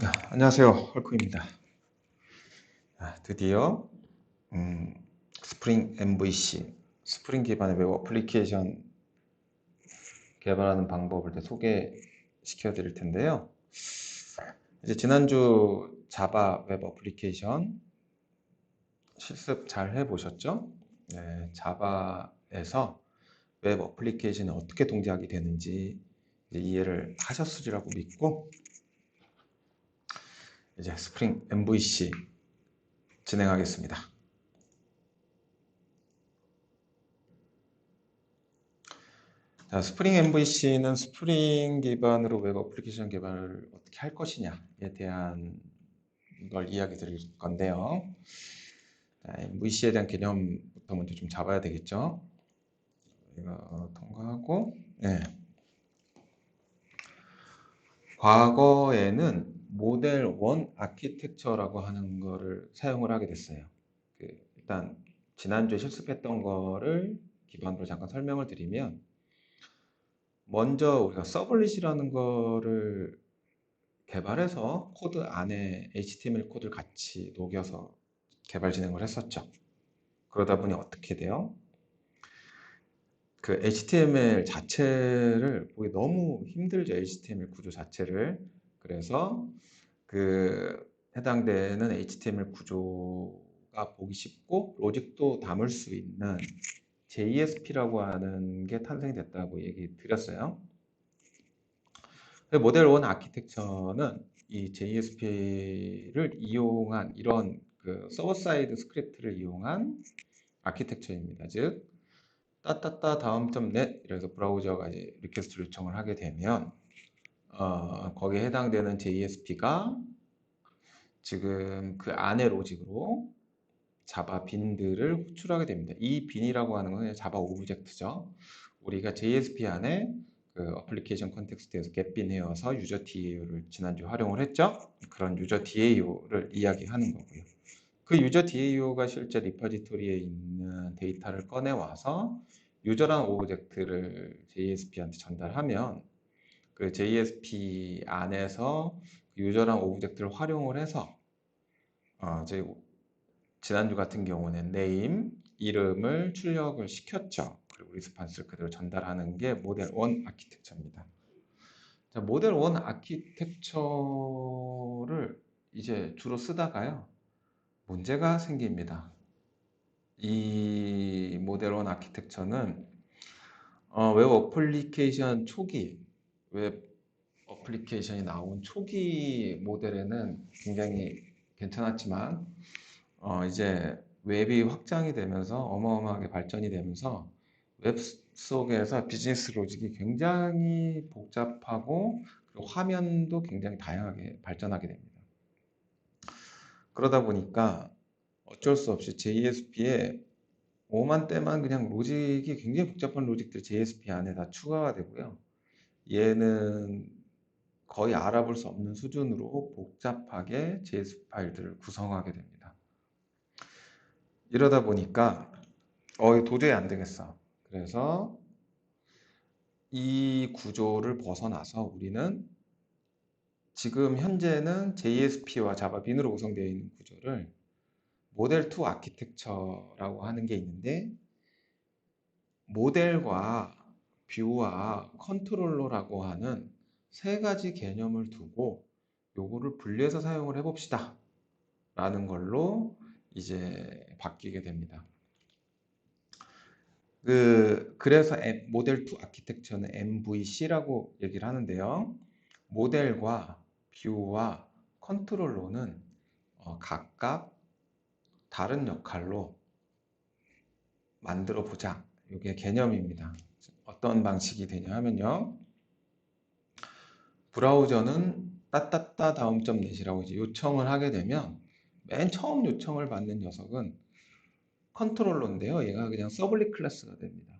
안녕하세요. 헐크입니다. 드디어 스프링 MVC, 스프링 기반의 웹 어플리케이션 개발하는 방법을 소개시켜 드릴 텐데요. 이제 지난주 자바 웹 어플리케이션 실습 잘 해보셨죠? 네, 자바에서 웹 어플리케이션이 어떻게 동작이 되는지 이제 이해를 하셨으리라고 믿고, 이제 스프링 MVC 진행하겠습니다. 자, 스프링 MVC는 스프링 기반으로 웹 어플리케이션 개발을 어떻게 할 것이냐에 대한 걸 이야기 드릴 건데요. 자, MVC에 대한 개념부터 먼저 좀 잡아야 되겠죠. 이거 통과하고, 네. 과거에는 모델 1 아키텍처라고 하는 거를 사용을 하게 됐어요. 일단 지난주에 실습했던 거를 기반으로 잠깐 설명을 드리면, 먼저 우리가 서블릿이라는 거를 개발해서 코드 안에 HTML 코드를 같이 녹여서 개발 진행을 했었죠. 그러다 보니 어떻게 돼요? 그 HTML 자체를 보기 너무 힘들죠. HTML 구조 자체를. 그래서 그 해당되는 HTML 구조가 보기 쉽고 로직도 담을 수 있는 JSP라고 하는 게 탄생이 됐다고 얘기 드렸어요. 모델 1 아키텍처는 이 JSP를 이용한 이런 그 서버 사이드 스크립트를 이용한 아키텍처입니다. 즉 따따따 다음 점 넷 이래서 브라우저가 이제 리퀘스트 요청을 하게 되면 거기에 해당되는 JSP가 지금 그 안의 로직으로 자바 빈들을 호출하게 됩니다. 이 빈이라고 하는 건 자바 오브젝트죠. 우리가 JSP 안에 그 어플리케이션 컨텍스트에서 get빈 해와서 유저 DAU를 지난주 활용을 했죠. 그런 유저 DAU를 이야기하는 거고요. 그 유저 DAU가 실제 리퍼지토리에 있는 데이터를 꺼내 와서 유저라는 오브젝트를 JSP한테 전달하면 그 JSP 안에서 유저라는 오브젝트를 활용을 해서 저희 지난주 같은 경우는 name, 이름을 출력을 시켰죠. 그리고 리스판스를 그대로 전달하는 게 모델 1 아키텍처입니다. 자, 모델 1 아키텍처를 이제 주로 쓰다가요. 문제가 생깁니다. 이 모델 1 아키텍처는 웹 어플리케이션 초기, 웹 어플리케이션이 나온 초기 모델에는 굉장히 괜찮았지만 이제 웹이 확장이 되면서 어마어마하게 발전이 되면서 웹 속에서 비즈니스 로직이 굉장히 복잡하고 그리고 화면도 굉장히 다양하게 발전하게 됩니다. 그러다 보니까 어쩔 수 없이 JSP에 오만 때만 그냥 로직이 굉장히 복잡한 로직들이 JSP 안에 다 추가가 되고요. 얘는 거의 알아볼 수 없는 수준으로 복잡하게 JSP 파일들을 구성하게 됩니다. 이러다 보니까 이거 도저히 안 되겠어. 그래서 이 구조를 벗어나서 우리는 지금 현재는 JSP와 자바 빈으로 구성되어 있는 구조를 모델 2 아키텍처라고 하는 게 있는데 모델과 뷰와 컨트롤러라고 하는 세 가지 개념을 두고 요거를 분리해서 사용을 해봅시다 라는 걸로 이제 바뀌게 됩니다. 그래서 모델 2 아키텍처는 MVC라고 얘기를 하는데요. 모델과 뷰와 컨트롤러는 각각 다른 역할로 만들어 보자. 이게 개념입니다. 어떤 방식이 되냐 하면요. 브라우저는 따따따 다음 점 넷이라고 이제 요청을 하게 되면 맨 처음 요청을 받는 녀석은 컨트롤러인데요. 얘가 그냥 서블릿 클래스가 됩니다.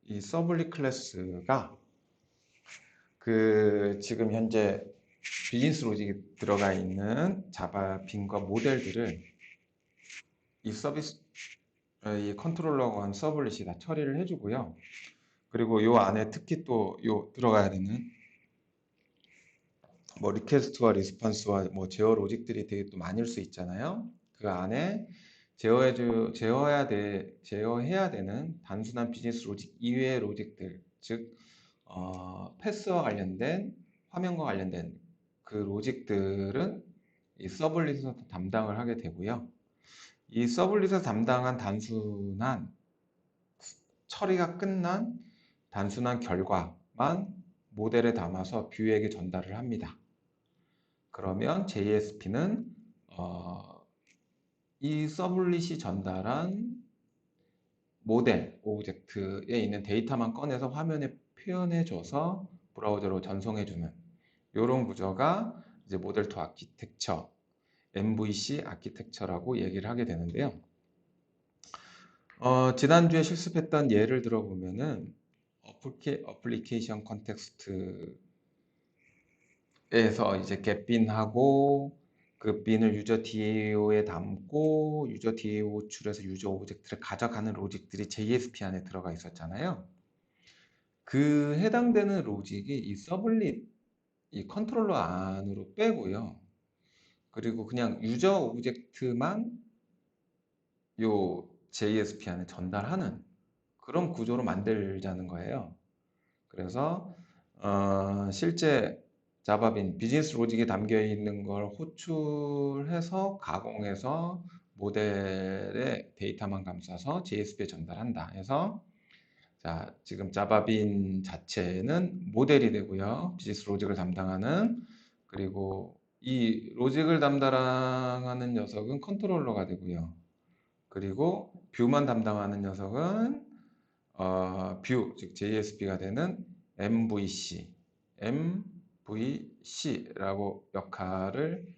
이 서블릿 클래스가 지금 현재 비즈니스 로직이 들어가 있는 자바 빈과 모델들을 이 이 컨트롤러가 한 서블릿이 다 처리를 해주고요. 그리고 요 안에 특히 또 요 들어가야 되는 뭐 리퀘스트와 리스폰스와 뭐 제어 로직들이 되게 또 많을 수 있잖아요. 그 안에 제어해야 되는 단순한 비즈니스 로직 이외의 로직들, 즉 패스와 관련된 화면과 관련된 그 로직들은 이 서블릿에서 담당을 하게 되고요. 이 서블릿에서 담당한 단순한 처리가 끝난 단순한 결과만 모델에 담아서 뷰에게 전달을 합니다. 그러면 JSP는 이 서블릿이 전달한 모델 오브젝트에 있는 데이터만 꺼내서 화면에 표현해줘서 브라우저로 전송해주는 이런 구조가 이제 모델 투 아키텍처, MVC 아키텍처라고 얘기를 하게 되는데요. 지난주에 실습했던 예를 들어보면은 어플리케이션 컨텍스트에서 이제 getBin하고 그 bin을 유저 DAO에 담고 유저 DAO 호출해서 유저 오브젝트를 가져가는 로직들이 JSP 안에 들어가 있었잖아요. 그 해당되는 로직이 이 서블릿, 이 컨트롤러 안으로 빼고요. 그리고 그냥 유저 오브젝트만 요 JSP 안에 전달하는 그런 구조로 만들자는 거예요. 그래서 실제 자바빈 비즈니스 로직이 담겨 있는 걸 호출해서 가공해서 모델의 데이터만 감싸서 JSP에 전달한다 해서 자, 지금 자바빈 자체는 모델이 되고요. 비즈니스 로직을 담당하는 그리고 이 로직을 담당하는 녀석은 컨트롤러가 되고요. 그리고 뷰만 담당하는 녀석은 뷰, 즉 JSP가 되는 MVC라고 역할을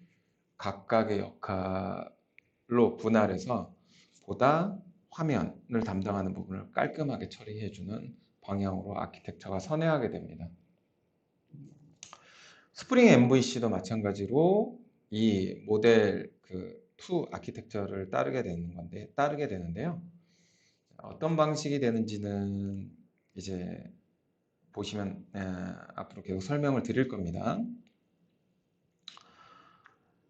각각의 역할로 분할해서 보다 화면을 담당하는 부분을 깔끔하게 처리해주는 방향으로 아키텍처가 선회하게 됩니다. 스프링 MVC도 마찬가지로 이 모델 그2 아키텍처를 따르게 되는데요. 어떤 방식이 되는지는 이제 보시면 앞으로 계속 설명을 드릴 겁니다.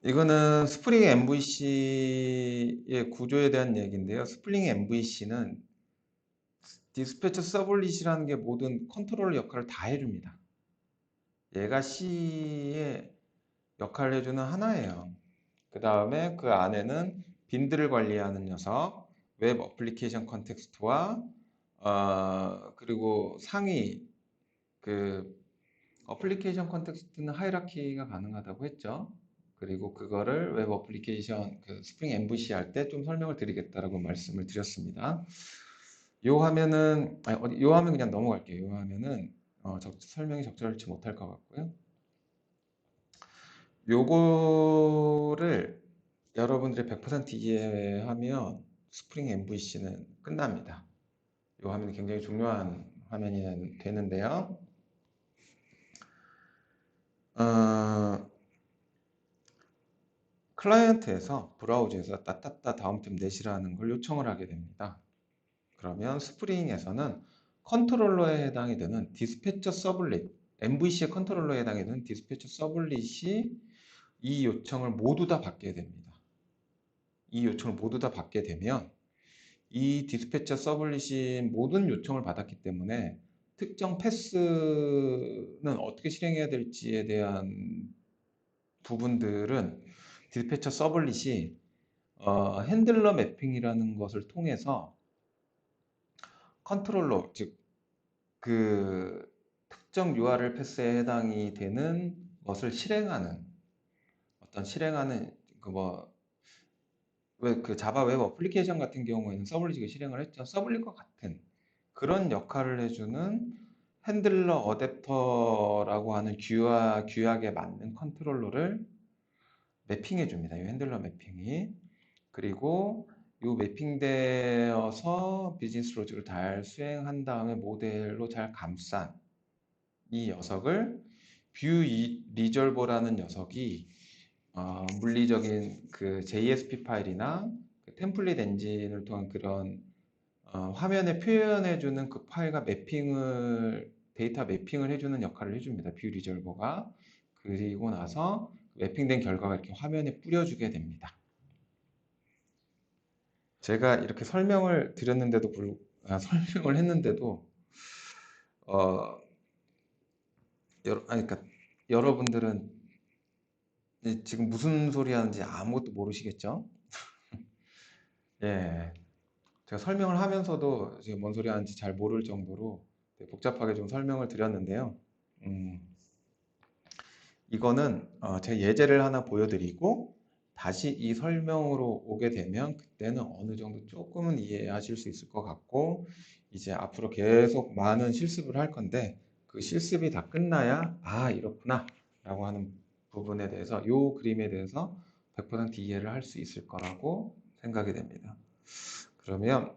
이거는 스프링 MVC의 구조에 대한 얘기인데요. 스프링 MVC는 디스패처 서블릿이라는 게 모든 컨트롤 역할을 다 해줍니다. 얘가 C의 역할을 해주는 하나예요. 그 다음에 그 안에는 빈들을 관리하는 녀석, 웹 어플리케이션 컨텍스트와 그리고 상위 그 어플리케이션 컨텍스트는 하이라키가 가능하다고 했죠. 그리고 그거를 웹 어플리케이션 그 스프링 MVC 할 때 좀 설명을 드리겠다라고 말씀을 드렸습니다. 요 화면은 요 화면 그냥 넘어갈게요. 요 화면은 설명이 적절치 못할 것 같고요. 요거를 여러분들이 100% 이해하면 스프링 MVC는 끝납니다. 요 화면이 굉장히 중요한 화면이 되는데요. 클라이언트에서 브라우저에서 따따따 다음점 넷이라는 걸 요청을 하게 됩니다. 그러면 스프링에서는 컨트롤러에 해당이 되는 디스패처 서블릿, MVC의 컨트롤러에 해당이 되는 디스패처 서블릿이 이 요청을 모두 다 받게 됩니다. 이 요청을 모두 다 받게 되면 이 디스패처 서블릿이 모든 요청을 받았기 때문에 특정 패스는 어떻게 실행해야 될지에 대한 부분들은 디스패처 서블릿이 핸들러 매핑이라는 것을 통해서 컨트롤러, 즉 그 특정 URL 패스에 해당이 되는 것을 실행하는 왜 그 자바 웹 어플리케이션 같은 경우에는 서블릿이 실행을 했죠. 서블릿과 같은 그런 역할을 해주는 핸들러 어댑터라고 하는 규약에 맞는 컨트롤러를 매핑해 줍니다. 이 핸들러 매핑이. 그리고 이 매핑되어서 비즈니스 로직을 잘 수행한 다음에 모델로 잘 감싼 이 녀석을 뷰 리졸버라는 녀석이 물리적인 그 JSP 파일이나 그 템플릿 엔진을 통한 그런 화면에 표현해주는 그 파일과 데이터 매핑을 해주는 역할을 해줍니다. 뷰 리졸버가. 그리고 나서 맵핑된 결과가 이렇게 화면에 뿌려주게 됩니다. 제가 이렇게 설명을 드렸는데도 설명을 했는데도 어, 그러니까 여러분들은 지금 무슨 소리 하는지 아무것도 모르시겠죠? 예, 제가 설명을 하면서도 지금 뭔 소리 하는지 잘 모를 정도로 되게 복잡하게 좀 설명을 드렸는데요. 음, 이거는 제가 예제를 하나 보여드리고 다시 이 설명으로 오게 되면 그때는 어느 정도 조금은 이해하실 수 있을 것 같고 이제 앞으로 계속 많은 실습을 할 건데 그 실습이 다 끝나야 아 이렇구나 라고 하는 부분에 대해서 이 그림에 대해서 100% 이해를 할 수 있을 거라고 생각이 됩니다. 그러면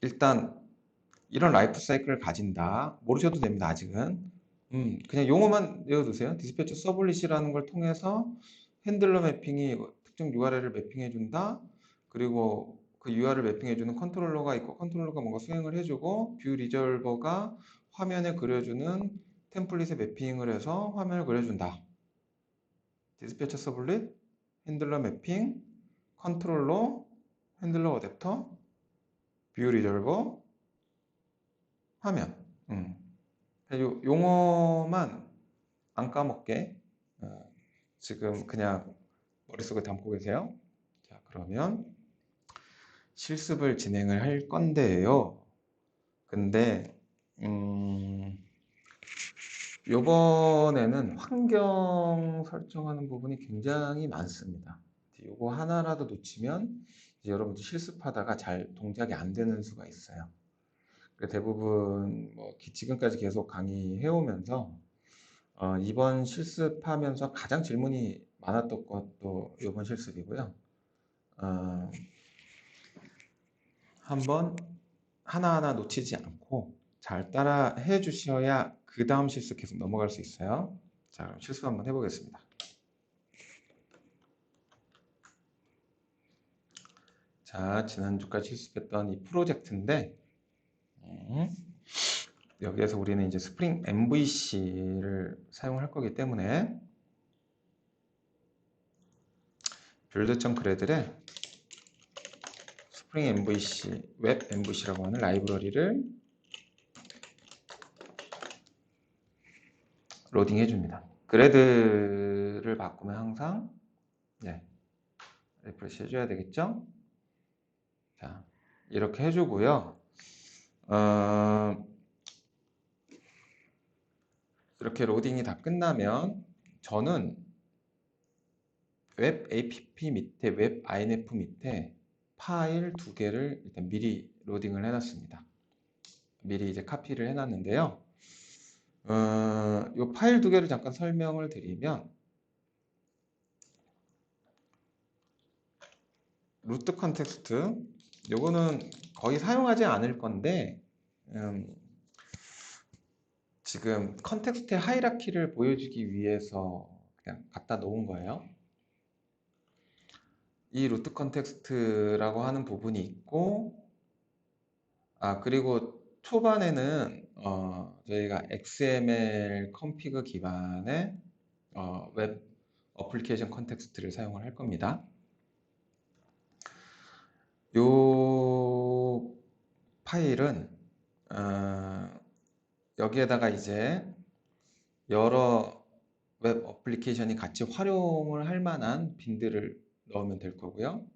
일단 이런 라이프 사이클을 가진다. 모르셔도 됩니다, 아직은. 그냥 용어만 외워두세요. 디스패처 서블릿이라는 걸 통해서 핸들러 매핑이 특정 URL을 매핑해준다. 그리고 그 URL을 매핑해주는 컨트롤러가 있고, 컨트롤러가 뭔가 수행을 해주고, 뷰 리졸버가 화면에 그려주는 템플릿에 매핑을 해서 화면을 그려준다. 디스패처 서블릿, 핸들러 매핑, 컨트롤러, 핸들러 어댑터, 뷰 리졸버, 화면. 용어만 안 까먹게 지금 그냥 머릿속에 담고 계세요. 자, 그러면 실습을 진행을 할 건데요. 근데 요번에는 환경 설정하는 부분이 굉장히 많습니다. 요거 하나라도 놓치면 이제 여러분들 실습하다가 잘 동작이 안 되는 수가 있어요. 대부분 지금까지 계속 강의해 오면서 이번 실습하면서 가장 질문이 많았던 것도 이번 실습이고요. 한번 하나하나 놓치지 않고 잘 따라 해 주셔야 그 다음 실습 계속 넘어갈 수 있어요. 자, 그럼 실습 한번 해보겠습니다. 자, 지난주까지 실습했던 이 프로젝트인데 여기에서 우리는 이제 스프링 MVC를 사용할 거기 때문에 build.gradle에 스프링 MVC, 웹 MVC라고 하는 라이브러리를 로딩 해줍니다. 그래드를 바꾸면 항상 리프레시 해줘야 되겠죠? 자, 이렇게 해주고요. 이렇게 로딩이 다 끝나면 저는 웹 app 밑에 웹 inf 밑에 파일 2개를 일단 미리 로딩을 해놨습니다. 미리 이제 카피를 해놨는데요. 이 파일 2개를 잠깐 설명을 드리면 루트 컨텍스트 요거는 거의 사용하지 않을 건데 지금 컨텍스트의 하이라키를 보여주기 위해서 그냥 갖다 놓은 거예요. 이 루트 컨텍스트라고 하는 부분이 있고 그리고 초반에는 저희가 XML 컴피그 기반의 웹 어플리케이션 컨텍스트를 사용을 할 겁니다. 요 파일은 여기에다가 이제 여러 웹 어플리케이션이 같이 활용을 할 만한 빈들을 넣으면 될 거고요.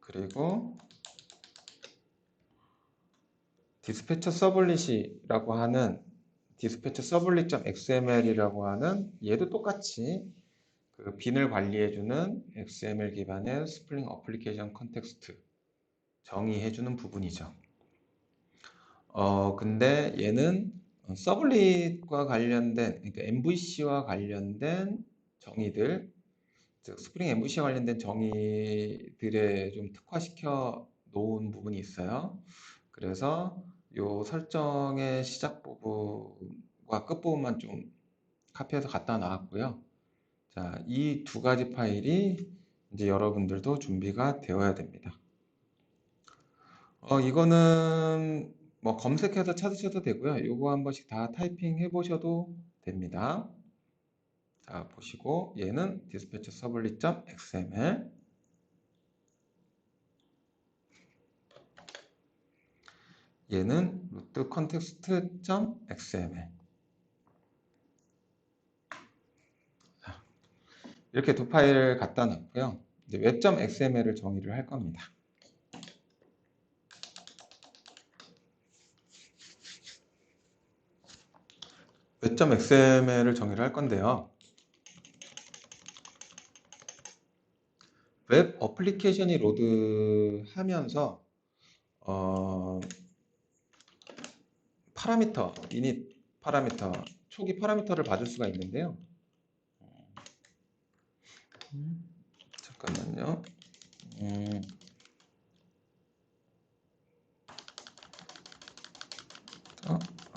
그리고 디스패처 서블릿이라고 하는 디스패처 서블릿.xml이라고 하는 얘도 똑같이 그 빈을 관리해주는 XML 기반의 스프링 어플리케이션 컨텍스트 정의해주는 부분이죠. 근데 얘는 서블릿과 관련된, 그러니까 MVC와 관련된 정의들, 즉 스프링 MVC와 관련된 정의들에 좀 특화시켜 놓은 부분이 있어요. 그래서 요 설정의 시작 부분과 끝 부분만 좀 카피해서 갖다 놨고요. 자, 이 두 가지 파일이 이제 여러분들도 준비가 되어야 됩니다. 이거는 뭐 검색해서 찾으셔도 되고요. 요거 한 번씩 다 타이핑 해보셔도 됩니다. 자, 보시고 얘는 디스패치 서블릿.xml, 얘는 root context.xml. 이렇게 두 파일을 갖다 놨고요. 이제 web.xml을 정의를 할 겁니다. web.xml을 정의를 할 건데요. 웹 어플리케이션이 로드하면서 파라미터, init 파라미터, 초기 파라미터를 받을 수가 있는데요. 잠깐만요.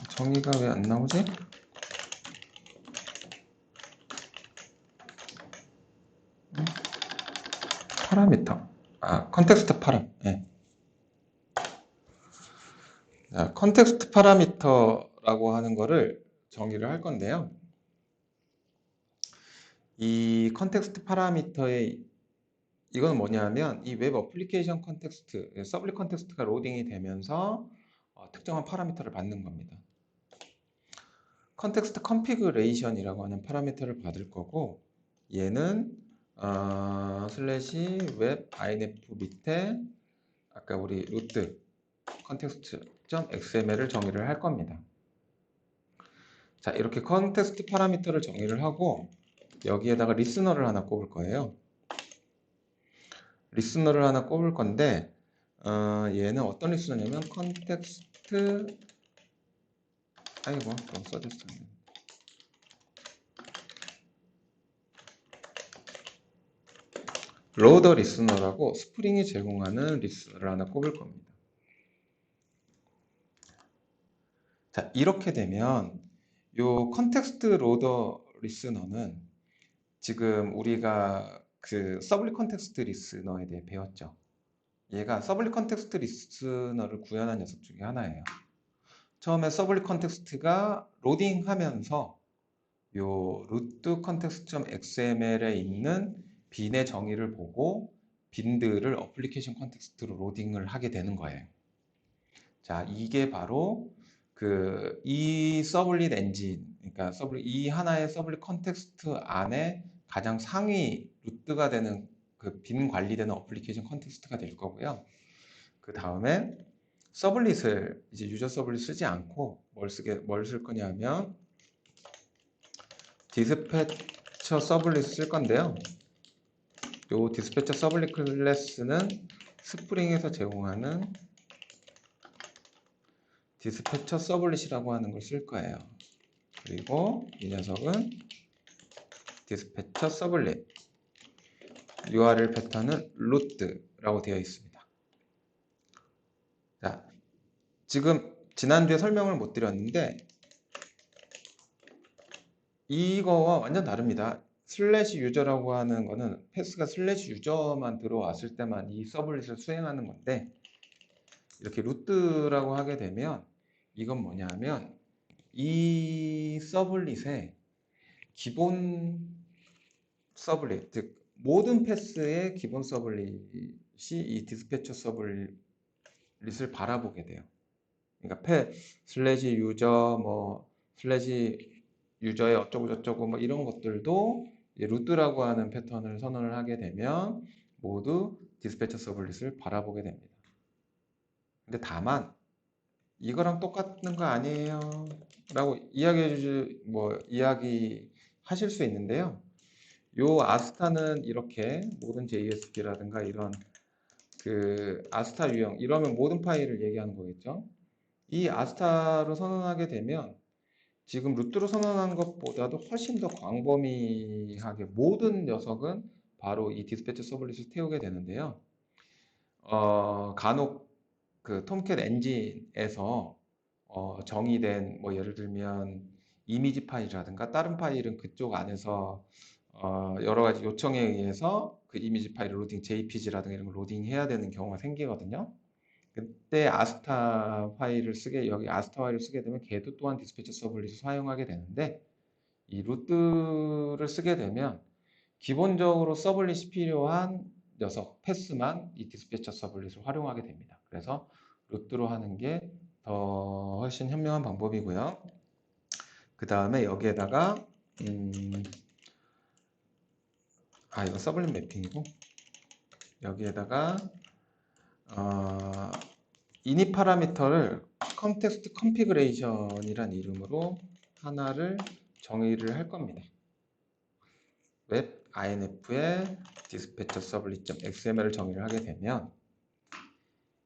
정의가 왜 안 나오지? 파라미터. 컨텍스트 파람. 네. 자, 컨텍스트 파라미터라고 하는 거를 정의를 할 건데요. 이 컨텍스트 파라미터의 이건 뭐냐면 이 웹 어플리케이션 컨텍스트, 서블릿 컨텍스트가 로딩이 되면서 특정한 파라미터를 받는 겁니다. 컨텍스트 컨피그레이션이라고 하는 파라미터를 받을 거고, 얘는 슬래시 웹 inf 밑에 아까 우리 루트 context.xml을 정의를 할 겁니다. 자, 이렇게 컨텍스트 파라미터를 정의를 하고 여기에다가 리스너를 하나 꼽을 거예요. 리스너를 하나 꼽을 건데 얘는 어떤 리스너냐면 컨텍스트 좀 써줬어요. 로더 리스너라고 스프링이 제공하는 리스너를 하나 꼽을 겁니다. 자, 이렇게 되면 요 컨텍스트 로더 리스너는 지금 우리가 그 서블릿 컨텍스트 리스너에 대해 배웠죠. 얘가 서블릿 컨텍스트 리스너를 구현한 녀석 중에 하나예요. 처음에 서블릿 컨텍스트가 로딩하면서 요 root context.xml에 있는 빈의 정의를 보고 빈들을 어플리케이션 컨텍스트로 로딩을 하게 되는 거예요. 자, 이게 바로 이 서블릿 엔진, 그러니까 이 하나의 서블릿 컨텍스트 안에 가장 상위 루트가 되는 그 빈 관리되는 어플리케이션 컨텍스트가 될 거고요. 그 다음에 서블릿을 이제 유저 서블릿 쓰지 않고 뭘 쓸 거냐면 디스패처 서블릿 쓸 건데요. 요 디스패처 서블릿 클래스는 스프링에서 제공하는 디스패처 서블릿이라고 하는 걸 쓸 거예요. 그리고 이 녀석은 디스패처 서블릿 URL 패턴은 root라고 되어 있습니다. 자, 지금 지난주에 설명을 못 드렸는데 이거와 완전 다릅니다. 슬래시 유저라고 하는 거는 패스가 슬래시 유저만 들어왔을 때만 이 서블릿을 수행하는 건데 이렇게 루트라고 하게 되면 이건 뭐냐면 이 서블릿의 기본 서블릿, 즉 모든 패스의 기본 서블릿이 이 디스패처 서블릿을 바라보게 돼요. 그러니까 슬래시 유저 슬래시 유저의 어쩌고 저쩌고 이런 것들도 루트라고 하는 패턴을 선언을 하게 되면 모두 디스패처 서블릿을 바라보게 됩니다. 근데 다만 이거랑 똑같은 거 아니에요? 라고 이야기하실 수 있는데요. 요 아스타는 이렇게 모든 JSP라든가 이런 아스타 유형 이러면 모든 파일을 얘기하는 거겠죠. 이 아스타로 선언하게 되면 지금 루트로 선언한 것보다도 훨씬 더 광범위하게 모든 녀석은 바로 이 디스패치 서블릿을 태우게 되는데요. 간혹 톰캣 엔진에서 정의된 예를 들면 이미지 파일이라든가 다른 파일은 그쪽 안에서 여러 가지 요청에 의해서 그 이미지 파일 로딩, JPG라든가 이런 걸 로딩해야 되는 경우가 생기거든요. 그때 아스타 파일을 쓰게 여기 아스타 파일을 쓰게 되면 걔도 또한 디스패처 서블릿을 사용하게 되는데 이 루트를 쓰게 되면 기본적으로 서블릿이 필요한 녀석 패스만 이 디스패처 서블릿을 활용하게 됩니다. 그래서 루트로 하는 게 더 훨씬 현명한 방법이고요. 그 다음에 여기에다가 이거 서블릿 매핑이고 여기에다가 이닛 파라미터를 컨텍스트 컨피그레이션이란 이름으로 하나를 정의를 할 겁니다. 웹 inf의 디스패처 서블릿.xml을 정의를 하게 되면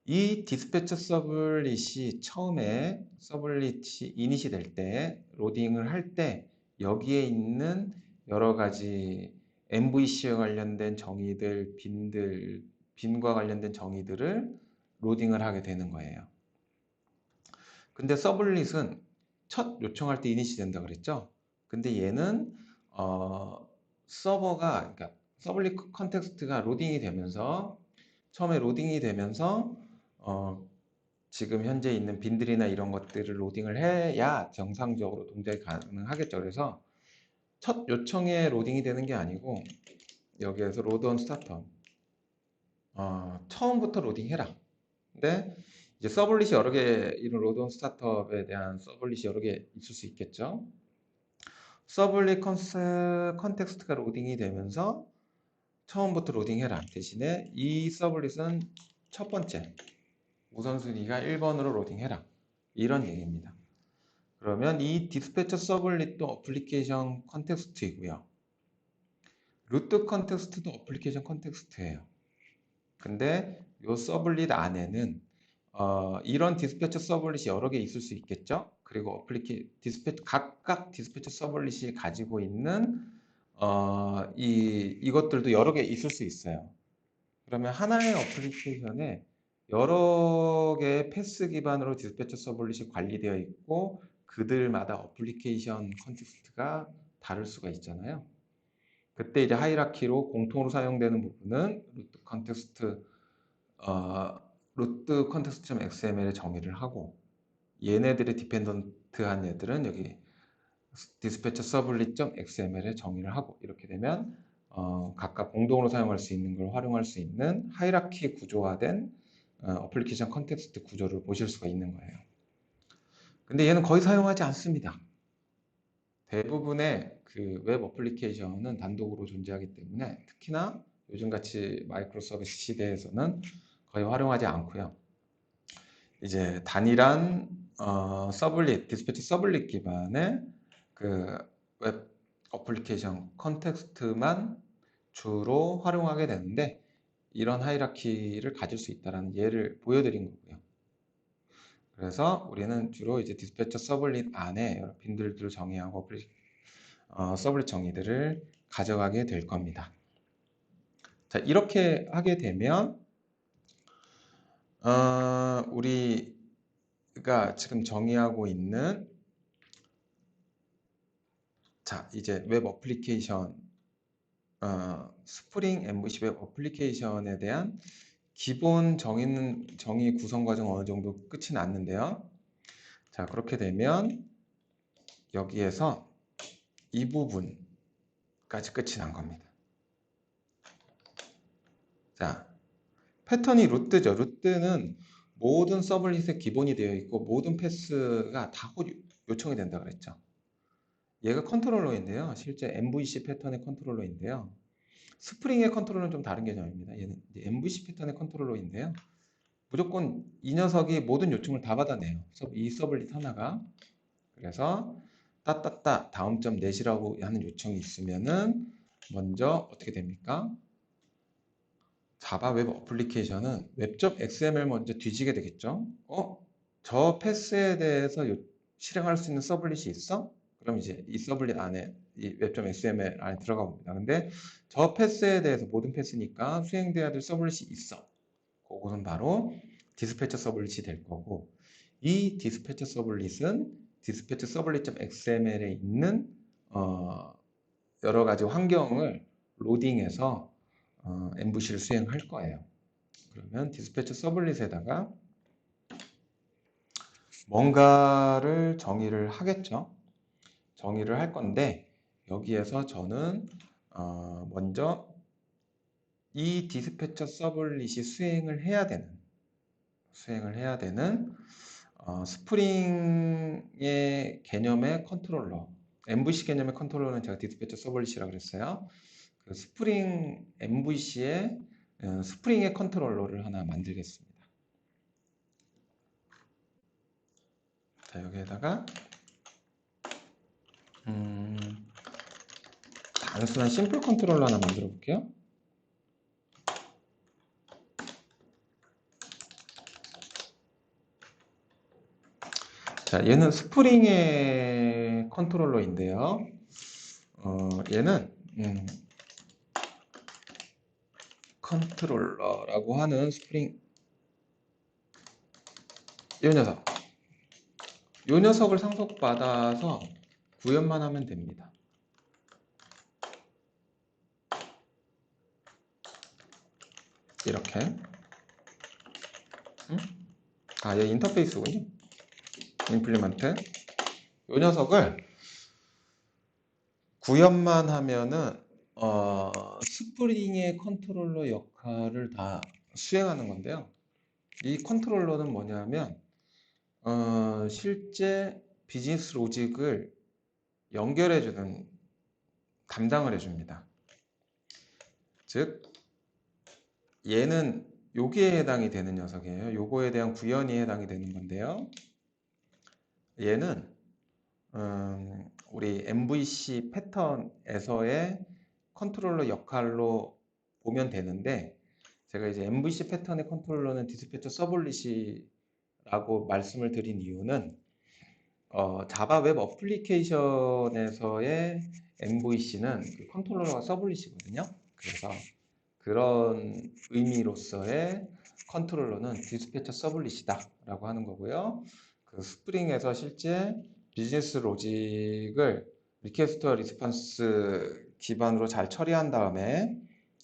이 디스패처 서블릿이 처음에 서블릿이 이닛이 될 때 로딩을 할 때 여기에 있는 여러 가지 MVC와 관련된 정의들, 빈과 관련된 정의들을 로딩을 하게 되는 거예요. 근데 서블릿은 첫 요청할 때 이닛이 된다 그랬죠? 근데 얘는 서버가 그러니까 서블릿 컨텍스트가 로딩이 되면서 처음에 로딩이 되면서 지금 현재 있는 빈들이나 이런 것들을 로딩을 해야 정상적으로 동작이 가능하겠죠. 그래서 첫 요청에 로딩이 되는 게 아니고 여기에서 로드 온 스타터 처음부터 로딩해라. 근데 이제 서블릿이 여러 개 이런 로드 온 스타트업에 대한 서블릿이 여러 개 있을 수 있겠죠. 서블릿 컨텍스트가 로딩이 되면서 처음부터 로딩해라. 대신에 이 서블릿은 첫 번째 우선순위가 1번으로 로딩해라. 이런 얘기입니다. 그러면 이 디스패처 서블릿도 어플리케이션 컨텍스트이고요. 루트 컨텍스트도 어플리케이션 컨텍스트예요. 근데 이 서블릿 안에는 이런 디스패처 서블릿이 여러 개 있을 수 있겠죠. 그리고 각각 디스패처 서블릿이 가지고 있는 이것들도 여러 개 있을 수 있어요. 그러면 하나의 어플리케이션에 여러 개의 패스 기반으로 디스패처 서블릿이 관리되어 있고 그들마다 어플리케이션 컨텍스트가 다를 수가 있잖아요. 그때 이제 하이라키로 공통으로 사용되는 부분은 루트 컨텍스트.xml에 정의를 하고 얘네들의 디펜던트한 애들은 여기 디스패처 서블릿.xml에 정의를 하고 이렇게 되면 각각 공동으로 사용할 수 있는 걸 활용할 수 있는 하이라키 구조화된 어플리케이션 컨텍스트 구조를 보실 수가 있는 거예요. 근데 얘는 거의 사용하지 않습니다. 대부분의 그 웹 어플리케이션은 단독으로 존재하기 때문에 특히나 요즘같이 마이크로 서비스 시대에서는 거의 활용하지 않고요. 이제 단일한 디스패치 서블릿 기반의 그 웹 어플리케이션 컨텍스트만 주로 활용하게 되는데 이런 하이라키를 가질 수 있다는 예를 보여드린 거고요. 그래서 우리는 주로 이제 디스패처 서블릿 안에 여러 빈들들을 정의하고 서블릿 정의들을 가져가게 될 겁니다. 자, 이렇게 하게 되면 우리가 지금 정의하고 있는 자, 이제 웹 어플리케이션 스프링 MVC 웹 어플리케이션에 대한 기본 정의 구성 과정 어느 정도 끝이 났는데요. 자, 그렇게 되면 여기에서 이 부분까지 끝이 난 겁니다. 자, 패턴이 루트죠. 루트는 모든 서블릿의 기본이 되어 있고 모든 패스가 다 요청이 된다 그랬죠. 얘가 컨트롤러인데요. 실제 MVC 패턴의 컨트롤러인데요. 스프링의 컨트롤러는 좀 다른 개념입니다. 얘는 MVC 패턴의 컨트롤러인데요. 무조건 이 녀석이 모든 요청을 다 받아내요. 이 서블릿 하나가. 그래서 따따따 다음 점 넷이라고 하는 요청이 있으면은 먼저 어떻게 됩니까? 자바 웹 어플리케이션은 웹접 XML 먼저 뒤지게 되겠죠. 저 패스에 대해서 실행할 수 있는 서블릿이 있어? 그럼 이제 이 서블릿 안에 이 웹접 XML 안에 들어가 봅니다. 근데 저 패스에 대해서 모든 패스니까 수행돼야 될 서블릿이 있어. 그거는 바로 디스패처 서블릿이 될 거고 이 디스패처 서블릿은 디스패처 서블릿.xml에 있는 여러 가지 환경을 로딩해서 MVC를 수행할 거예요. 그러면 디스패처 서블릿에다가 뭔가를 정의를 하겠죠. 정의를 할 건데 여기에서 저는 먼저 이 디스패처 서블릿이 수행을 해야 되는 스프링의 개념의 컨트롤러, MVC 개념의 컨트롤러는 제가 디스패처 서블릿이라고 그랬어요. 그 스프링 MVC의 스프링의 컨트롤러를 하나 만들겠습니다. 자, 여기에다가 단순한 심플 컨트롤러 하나 만들어 볼게요. 자, 얘는 스프링의 컨트롤러인데요. 얘는 컨트롤러라고 하는 스프링 이 녀석을 상속받아서 구현만 하면 됩니다. 이렇게 얘 인터페이스군요. 임플리먼트 이 녀석을 구현만 하면은 스프링의 컨트롤러 역할을 다 수행하는 건데요. 이 컨트롤러는 뭐냐면 실제 비즈니스 로직을 연결해주는 담당을 해줍니다. 즉 얘는 여기에 해당이 되는 녀석이에요. 요거에 대한 구현이 해당이 되는 건데요. 얘는 우리 MVC 패턴에서의 컨트롤러 역할로 보면 되는데 제가 이제 MVC 패턴의 컨트롤러는 디스패처 서블릿이라고 말씀을 드린 이유는 자바 웹 어플리케이션에서의 MVC는 그 컨트롤러가 서블릿이거든요. 그래서 그런 의미로서의 컨트롤러는 디스패처 서블릿이다 라고 하는 거고요. 그 스프링에서 실제 비즈니스 로직을 리퀘스트와 리스폰스 기반으로 잘 처리한 다음에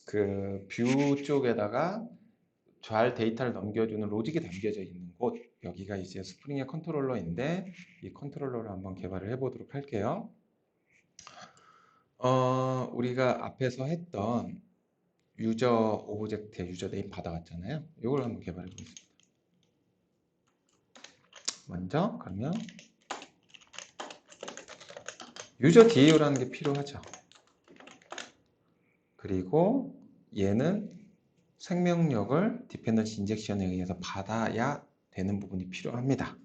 그 뷰 쪽에다가 잘 데이터를 넘겨주는 로직이 담겨져 있는 곳, 여기가 이제 스프링의 컨트롤러인데 이 컨트롤러를 한번 개발을 해보도록 할게요. 우리가 앞에서 했던 유저 오브젝트에 유저 네임 받아왔잖아요. 이걸 한번 개발해 보겠습니다. 먼저 그러면 유저 DAO라는 게 필요하죠. 그리고 얘는 생명력을 디펜던시 인젝션에 의해서 받아야 되는 부분이 필요합니다.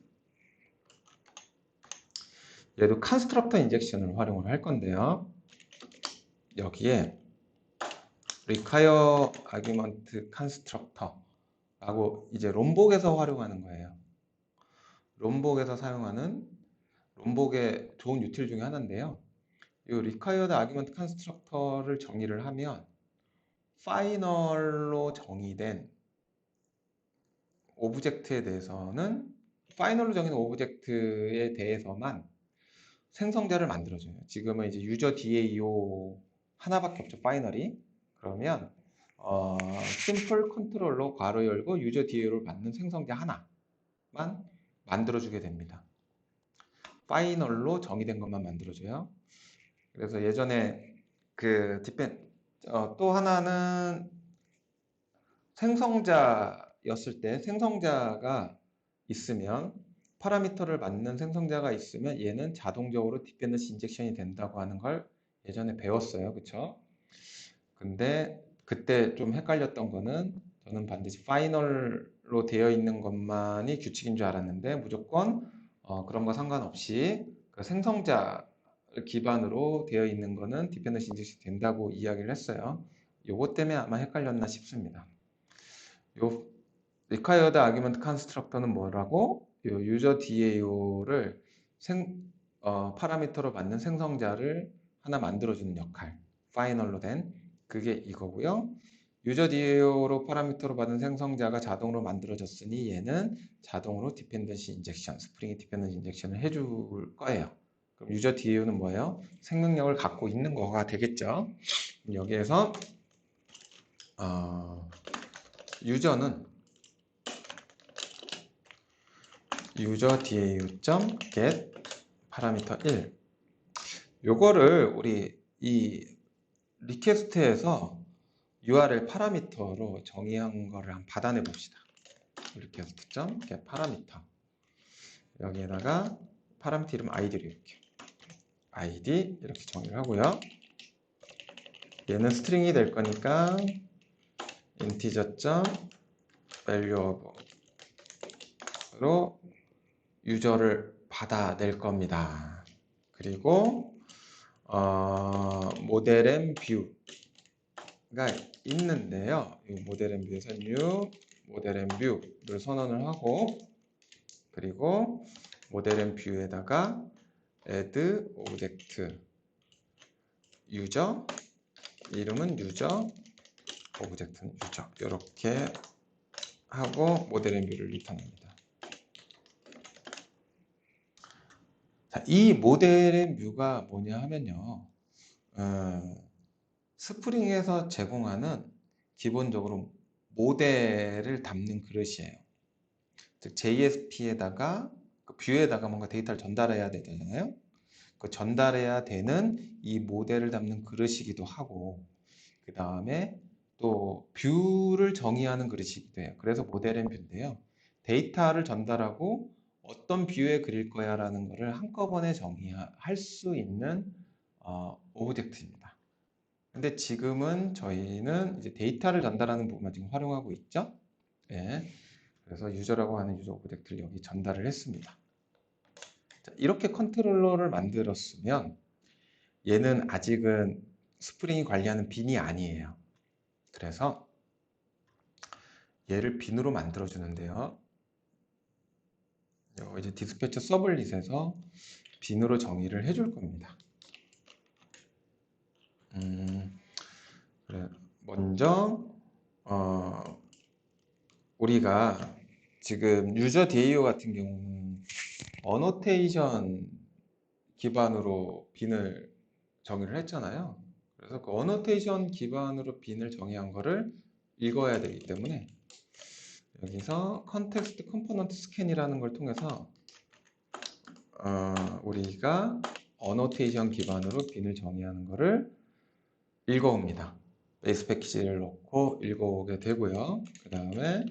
얘도 컨스트럭터 인젝션을 활용을 할 건데요. 여기에 require argument constructor라고 이제 롬복에서 활용하는 거예요. 롬복에서 사용하는 롬복의 좋은 유틸 중에 하나인데요. 이 required argument constructor를 정의를 하면 파이널로 정의된 오브젝트에 대해서는 파이널로 정의된 오브젝트에 대해서만 생성자를 만들어줘요. 지금은 이제 유저 DAO 하나밖에 없죠. 파이널이. 그러면 심플 컨트롤러 괄호 열고 유저 DAO를 받는 생성자 하나만 만들어주게 됩니다. 파이널로 정의된 것만 만들어줘요. 그래서 예전에 그 또 하나는 생성자였을 때 생성자가 있으면 파라미터를 맞는 생성자가 있으면 얘는 자동적으로 디펜던시 인젝션이 된다고 하는 걸 예전에 배웠어요. 그쵸? 근데 그때 좀 헷갈렸던 거는 저는 반드시 파이널로 되어 있는 것만이 규칙인 줄 알았는데 무조건 그런 거 상관없이 그 생성자 기반으로 되어 있는 거는 디펜던시 인젝션이 된다고 이야기를 했어요. 요거 때문에 아마 헷갈렸나 싶습니다. 요 required argument constructor는 뭐라고? 요 user DAO를 파라미터로 받는 생성자를 하나 만들어주는 역할, 파이널로 된 그게 이거고요. 유저 DAO로 파라미터로 받은 생성자가 자동으로 만들어졌으니 얘는 자동으로 디펜던시 인젝션, 스프링의 디펜던시 인젝션을 해줄 거예요. 그럼 유저 DAO는 뭐예요? 생명력을 갖고 있는 거가 되겠죠. 여기에서 유저는 user dau.get 파라미터 1. 요거를 우리 이 리퀘스트에서 URL 파라미터로 정의한 거를 한번 받아내 봅시다. 리퀘스트.get 파라미터. 여기에다가 파라미터 이름 id를 이렇게 id 이렇게 정의를 하고요. 얘는 스트링이 될 거니까 integer.value로 유저를 받아낼 겁니다. 그리고 모델 앤 뷰가 있는데요. 이 모델 앤 뷰에서 new 모델 앤 뷰를 선언을 하고, 그리고 모델 앤 뷰에다가 add object user, 이름은 user, object는 user, 이렇게 하고 모델 앤 뷰를 리턴합니다. 자, 이 모델 앤 뷰가 뭐냐 하면요, 스프링에서 제공하는 기본적으로 모델을 담는 그릇이에요. 즉 JSP에다가 그 뷰에다가 뭔가 데이터를 전달해야 되잖아요. 그 전달해야 되는 이 모델을 담는 그릇이기도 하고, 그 다음에 또 뷰를 정의하는 그릇이기도 해요. 그래서 모델 앤 뷰인데요. 데이터를 전달하고 어떤 뷰에 그릴 거야 라는 거를 한꺼번에 정의할 수 있는 오브젝트입니다. 근데 지금은 저희는 이제 데이터를 전달하는 부분만 지금 활용하고 있죠. 예. 그래서 유저라고 하는 유저 오브젝트를 여기 전달을 했습니다. 자, 이렇게 컨트롤러를 만들었으면 얘는 아직은 스프링이 관리하는 빈이 아니에요. 그래서 얘를 빈으로 만들어 주는데요. 이제 디스패처 서블릿에서 빈으로 정의를 해줄 겁니다. 그래. 먼저 우리가 지금 유저 DAO 같은 경우는 어노테이션 기반으로 빈을 정의를 했잖아요. 그래서 그 어노테이션 기반으로 빈을 정의한 거를 읽어야 되기 때문에 여기서 컨텍스트 컴포넌트 스캔이라는 걸 통해서 우리가 어노테이션 기반으로 빈을 정의하는 거를 읽어옵니다. 베이스 패키지를 넣고 읽어오게 되고요. 그 다음에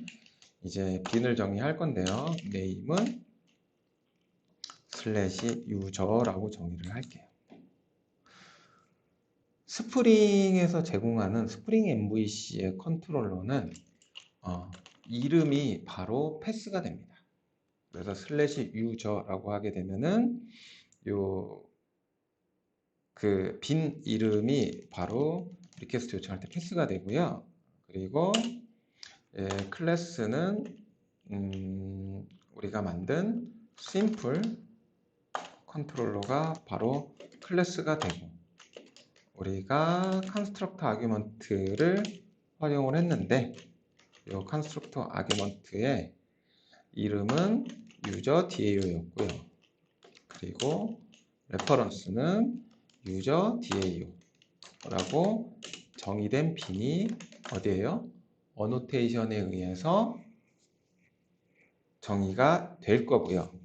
이제 빈을 정의할 건데요. 네임은 슬래시 유저라고 정의를 할게요. 스프링에서 제공하는 스프링 MVC의 컨트롤러는 이름이 바로 패스가 됩니다. 그래서 슬래시 유저라고 하게 되면은 그 빈 이름이 바로 리퀘스트 요청할 때 패스가 되고요. 그리고 클래스는 우리가 만든 심플 컨트롤러가 바로 클래스가 되고, 우리가 컨스트럭터 아규먼트를 활용을 했는데 이 컨스트럭터 아규먼트의 이름은 user DAO였고요. 그리고 레퍼런스는 user DAO라고 정의된 빈이 어디예요? 어노테이션에 의해서 정의가 될 거고요.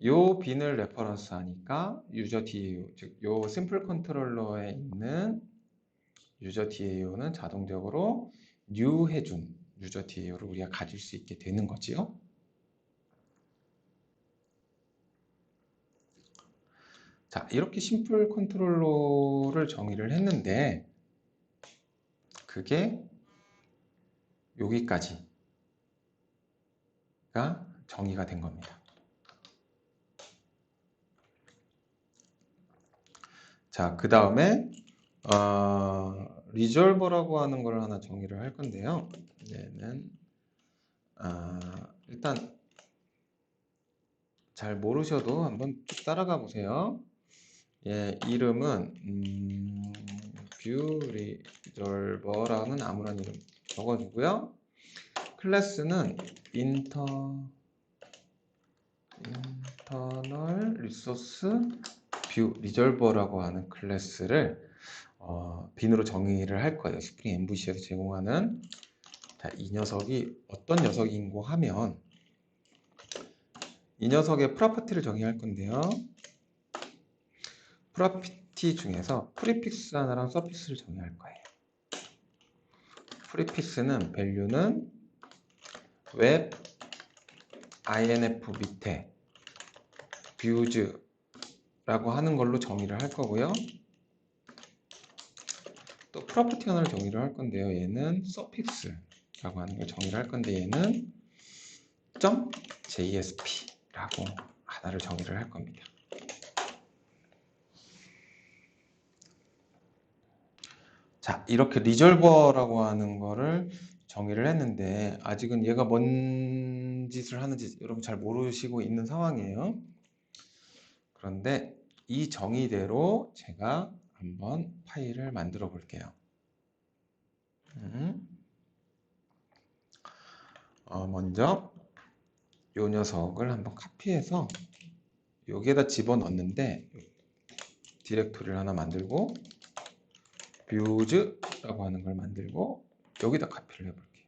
요 빈을 레퍼런스 하니까 user DAO, 즉 요 심플 컨트롤러에 있는 user DAO는 자동적으로 new 해준 user DAO를 우리가 가질 수 있게 되는 거지요. 자, 이렇게 심플 컨트롤러를 정의를 했는데 그게 여기까지가 정의가 된 겁니다. 자, 그 다음에 리졸버라고 하는 걸 하나 정의를 할 건데요. 얘는 일단 잘 모르셔도 한번 쭉 따라가 보세요. 예, 이름은 뷰 리졸버라는 아무런 이름 적어주고요. 클래스는 인터널 리소스 뷰 리졸버라고 하는 클래스를 빈으로 정의를 할 거예요. 스프링 MVC에서 제공하는. 자, 이 녀석이 어떤 녀석인고 하면 이 녀석의 프로퍼티를 정의할 건데요. 프로퍼티 중에서 프리픽스 하나랑 서피스를 정의할 거예요. 프리픽스는 value는 웹 inf 밑에 views라고 하는 걸로 정의를 할 거고요. 또 프로퍼티 하나를 정의를 할 건데요. 얘는 suffix라고 하는 걸 정의를 할 건데 얘는 .jsp라고 하나를 정의를 할 겁니다. 자, 이렇게 리졸버라고 하는 거를 정의를 했는데 아직은 얘가 뭔 짓을 하는지 여러분 잘 모르시고 있는 상황이에요. 그런데 이 정의대로 제가 한번 파일을 만들어 볼게요. 먼저 이 녀석을 한번 카피해서 여기에다 집어넣는데 디렉토리를 하나 만들고 views라고 하는 걸 만들고 여기다 카피를 해볼게요.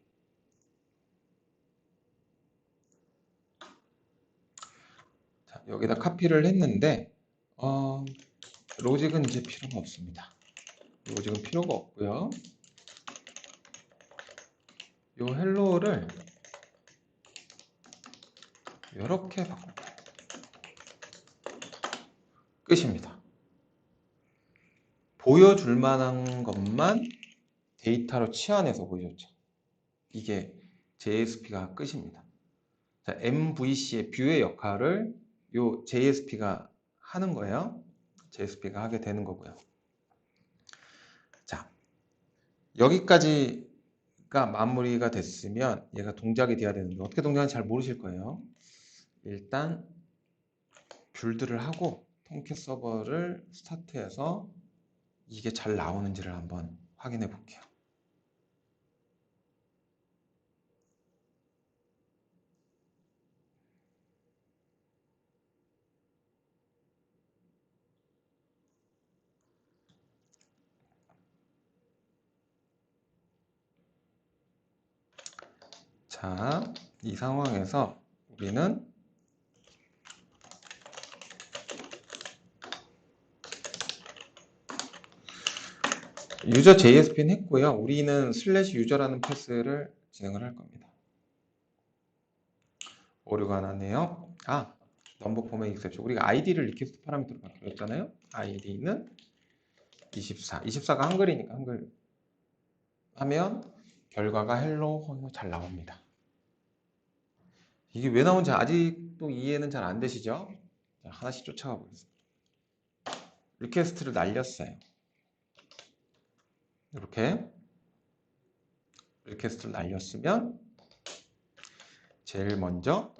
자, 여기다 카피를 했는데 로직은 이제 필요가 없습니다. 로직은 필요가 없고요. 요 헬로우를 이렇게 바꿀게요. 끝입니다. 보여줄 만한 것만 데이터로 치환해서 보여줬죠. 이게 JSP가 끝입니다. 자, MVC의 뷰의 역할을 요 JSP가 하는 거예요. JSP가 하게 되는 거고요. 자, 여기까지가 마무리가 됐으면 얘가 동작이 돼야 되는데 어떻게 동작하는지 잘 모르실 거예요. 일단 빌드를 하고 통캣 서버를 스타트해서 이게 잘 나오는지를 한번 확인해 볼게요. 자, 이 상황에서 우리는 유저 JSP는 했고요. 우리는 슬래시 유저라는 패스를 진행을 할 겁니다. 오류가 나네요. 넘버 포맷 익셉션. 우리가 ID를 리퀘스트 파라미터로 바꾸었잖아요. ID는 24. 24가 한글이니까 한글 하면 결과가 헬로 잘 나옵니다. 이게 왜 나온지 아직도 이해는 잘 안 되시죠? 자, 하나씩 쫓아가 보겠습니다. 리퀘스트를 날렸어요. 이렇게 리퀘스트를 날렸으면 제일 먼저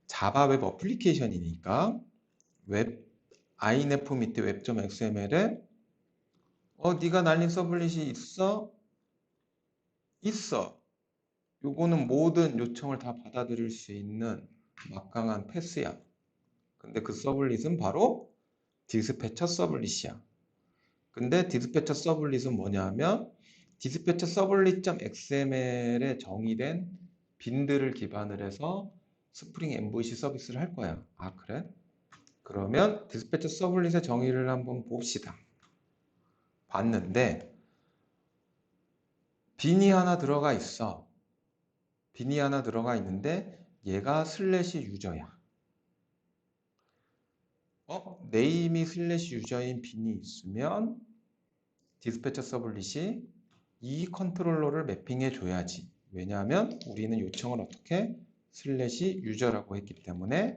자바 웹 어플리케이션이니까 웹 inf 밑에 web.xml에 네가 날린 서블릿이 있어? 있어. 요거는 모든 요청을 다 받아들일 수 있는 막강한 패스야. 근데 그 서블릿은 바로 디스패처 서블릿이야. 근데 디스패처 서블릿은 뭐냐면 디스패처 서블릿.xml에 정의된 빈들을 기반으로 해서 스프링 MVC 서비스를 할 거야. 그래? 그러면 디스패처 서블릿의 정의를 한번 봅시다. 봤는데 빈이 하나 들어가 있어. 빈이 하나 들어가 있는데 얘가 슬래시 유저야. 네임이 슬래시 유저인 빈이 있으면 디스패처 서블릿이 이 컨트롤러를 매핑해 줘야지. 왜냐하면 우리는 요청을 어떻게 슬래시 유저라고 했기 때문에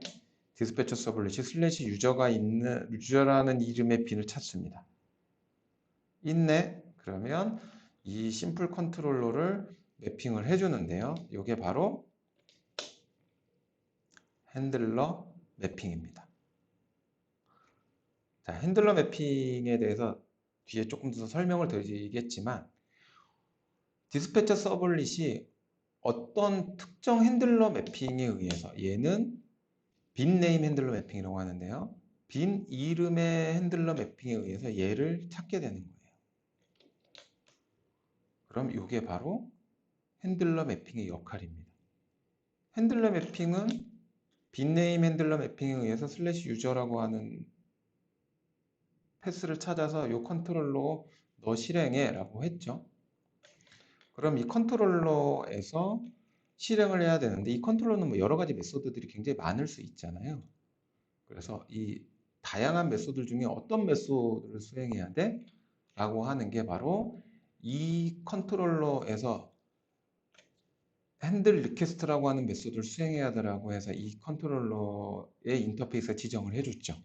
디스패처 서블릿이 슬래시 유저가 있는 유저라는 이름의 빈을 찾습니다. 있네. 그러면 이 심플 컨트롤러를 매핑을 해주는데요. 이게 바로 핸들러 매핑입니다. 자, 핸들러 매핑에 대해서 뒤에 조금 더 설명을 드리겠지만 디스패처 서블릿이 어떤 특정 핸들러 매핑에 의해서 얘는 빈 네임 핸들러 매핑이라고 하는데요. 빈 이름의 핸들러 매핑에 의해서 얘를 찾게 되는 거예요. 그럼 이게 바로 핸들러 매핑의 역할입니다. 핸들러 매핑은 빈네임 핸들러 매핑에 의해서 슬래시 유저라고 하는 패스를 찾아서 요 컨트롤러 너 실행해 라고 했죠. 그럼 이 컨트롤러에서 실행을 해야 되는데 이 컨트롤러는 뭐 여러 가지 메소드들이 굉장히 많을 수 있잖아요. 그래서 이 다양한 메소드 중에 어떤 메소드를 수행해야 돼? 라고 하는 게 바로 이 컨트롤러에서 핸들 리퀘스트라고 하는 메소드를 수행해야 되라고 해서 이 컨트롤러의 인터페이스에 지정을 해줬죠.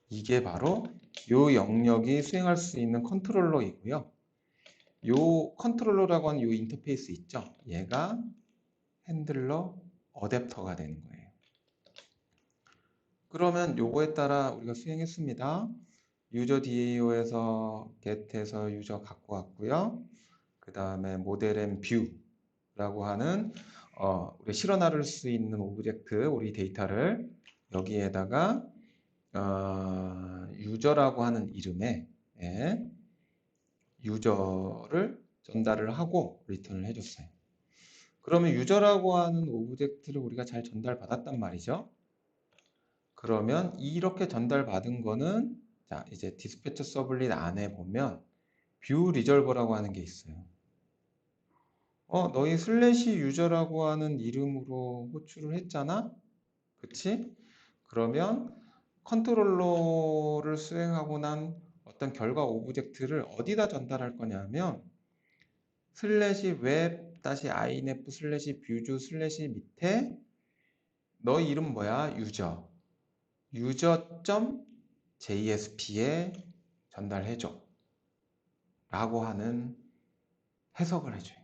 이게 바로 이 영역이 수행할 수 있는 컨트롤러이고요. 이 컨트롤러라고 하는 이 인터페이스 있죠. 얘가 핸들러 어댑터가 되는 거예요. 그러면 요거에 따라 우리가 수행했습니다. 유저 DAO에서 get에서 유저 갖고 왔고요. 그 다음에 모델 뷰라고 하는 우리 실어 나를 수 있는 오브젝트, 우리 데이터를 여기에다가 유저라고 하는 이름의 유저를 전달을 하고 리턴을 해줬어요. 그러면 유저라고 하는 오브젝트를 우리가 잘 전달받았단 말이죠. 그러면 이렇게 전달받은 거는 자 이제 디스패처 서블릿 안에 보면 뷰 리졸버라고 하는 게 있어요. 너희 슬래시 유저라고 하는 이름으로 호출을 했잖아? 그치? 그러면 컨트롤러를 수행하고 난 어떤 결과 오브젝트를 어디다 전달할 거냐면 슬래시 웹 다시 inf 슬래시 뷰주 슬래시 밑에 너희 이름 뭐야? 유저.jsp에 전달해줘 라고 하는 해석을 해줘요.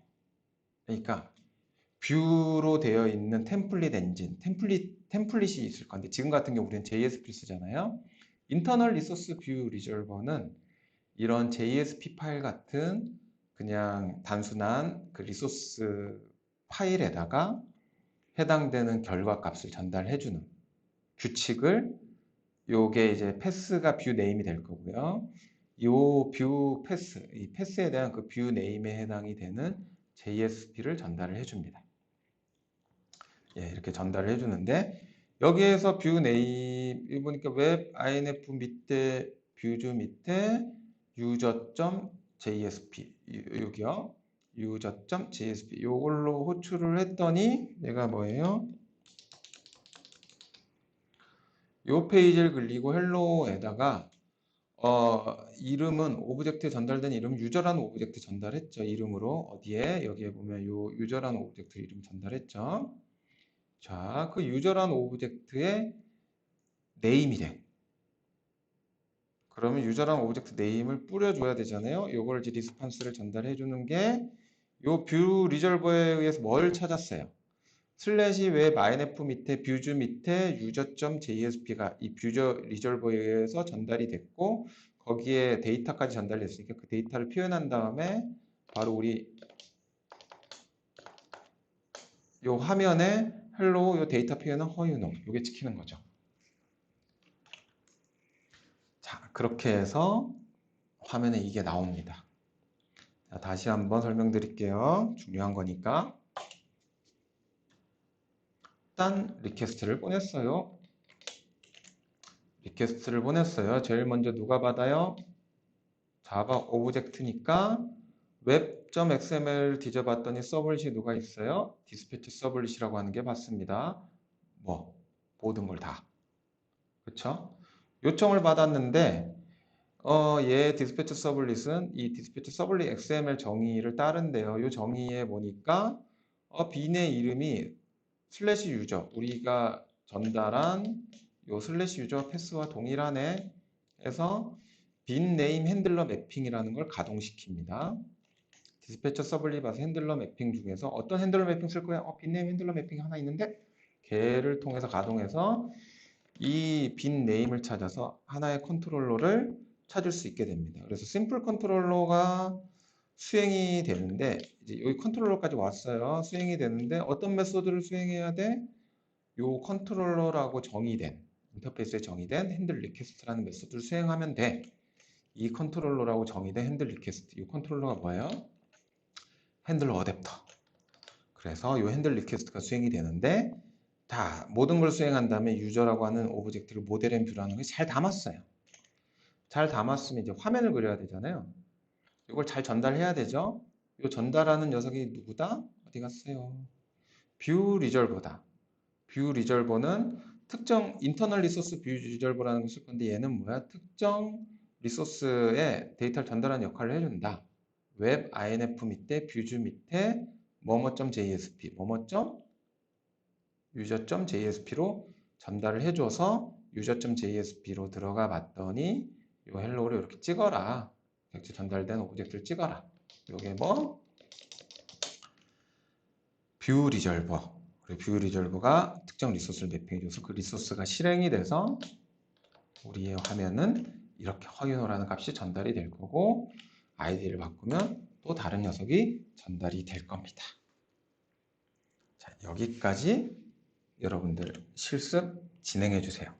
그러니까 뷰로 되어 있는 템플릿 엔진, 템플릿이 있을 건데 지금 같은 경우 우리는 JSP 쓰잖아요. 인터널 리소스 뷰 리졸버는 이런 JSP 파일 같은 그냥 단순한 그 리소스 파일에다가 해당되는 결과 값을 전달해주는 규칙을 요게 이제 패스가 뷰 네임이 될 거고요. 요 뷰 패스, 이 패스에 대한 그 뷰 네임에 해당이 되는 JSP를 전달을 해줍니다. 예, 이렇게 전달을 해주는데 여기에서 뷰 네임 이 보니까 웹 inf 밑에 뷰주 밑에 user.jsp 여기요. user.jsp 요걸로 호출을 했더니 얘가 뭐예요? 요 페이지를 클릭고 헬로에다가 이름은 오브젝트에 전달된 이름 유저라는 오브젝트 전달했죠. 이름으로 어디에 여기에 보면 요 유저라는 오브젝트 이름 전달했죠. 자, 그 유저라는 오브젝트의 네임이래. 그러면 유저라는 오브젝트 네임을 뿌려줘야 되잖아요. 요걸 이제 리스판스를 전달해 주는 게 요 뷰 리졸버에 의해서 뭘 찾았어요? 슬래시 웹 inf 밑에 뷰주 밑에 user.jsp가 이 뷰저 리졸버에 의해서 전달이 됐고 거기에 데이터까지 전달됐으니까 그 데이터를 표현한 다음에 바로 우리 요 화면에 hello 요 데이터 표현은 허유노 요게 찍히는 거죠. 자, 그렇게 해서 화면에 이게 나옵니다. 자, 다시 한번 설명드릴게요. 중요한 거니까. 일단 리퀘스트를 보냈어요. 리퀘스트를 보냈어요. 제일 먼저 누가 받아요? 자바 오브젝트니까 웹.xml 뒤져봤더니 서블릿이 누가 있어요? 디스패치 서블릿이라고 하는 게 맞습니다. 뭐 모든 걸 다. 그쵸? 요청을 받았는데 얘 디스패치 서블릿은 이 디스패치 서블릿 XML 정의를 따른대요. 이 정의에 보니까 빈의 이름이 슬래시 유저 우리가 전달한 요 슬래시 유저 패스와 동일하네 해서 빈 네임 핸들러 매핑이라는 걸 가동시킵니다. 디스패처 서블릿 봐서 핸들러 매핑 중에서 어떤 핸들러 매핑 쓸 거야? 빈 네임 핸들러 매핑 하나 있는데 걔를 통해서 가동해서 이 빈 네임을 찾아서 하나의 컨트롤러를 찾을 수 있게 됩니다. 그래서 심플 컨트롤러가 수행이 되는데 이제 여기 컨트롤러까지 왔어요. 수행이 되는데 어떤 메소드를 수행해야 돼? 요 컨트롤러라고 정의된 인터페이스에 정의된 핸들 리퀘스트라는 메소드를 수행하면 돼. 이 컨트롤러라고 정의된 핸들 리퀘스트. 이 컨트롤러가 뭐예요? 핸들러 어댑터. 그래서 이 핸들 리퀘스트가 수행이 되는데 다 모든 걸 수행한 다음에 유저라고 하는 오브젝트를 모델 앤 뷰라는 걸 잘 담았어요. 잘 담았으면 이제 화면을 그려야 되잖아요. 이걸 잘 전달해야 되죠. 이 전달하는 녀석이 누구다? 어디 갔어요? 뷰 리졸버다. 뷰 리졸버는 특정 인터널 리소스 뷰 리졸버라는 걸 쓸 건데 얘는 뭐야? 특정 리소스에 데이터를 전달하는 역할을 해준다. 웹 INF 밑에 뷰즈 밑에 뭐뭐.jsp user.jsp로 전달을 해줘서 user.jsp로 들어가 봤더니 이 헬로우를 이렇게 찍어라. 객체 전달된 오브젝트를 찍어라. 이게 뭐? 뷰 리졸버. 그리고 뷰 리졸버가 특정 리소스를 매핑해줘서 그 리소스가 실행이 돼서 우리의 화면은 이렇게 확인호라는 값이 전달이 될 거고 아이디를 바꾸면 또 다른 녀석이 전달이 될 겁니다. 자, 여기까지 여러분들 실습 진행해 주세요.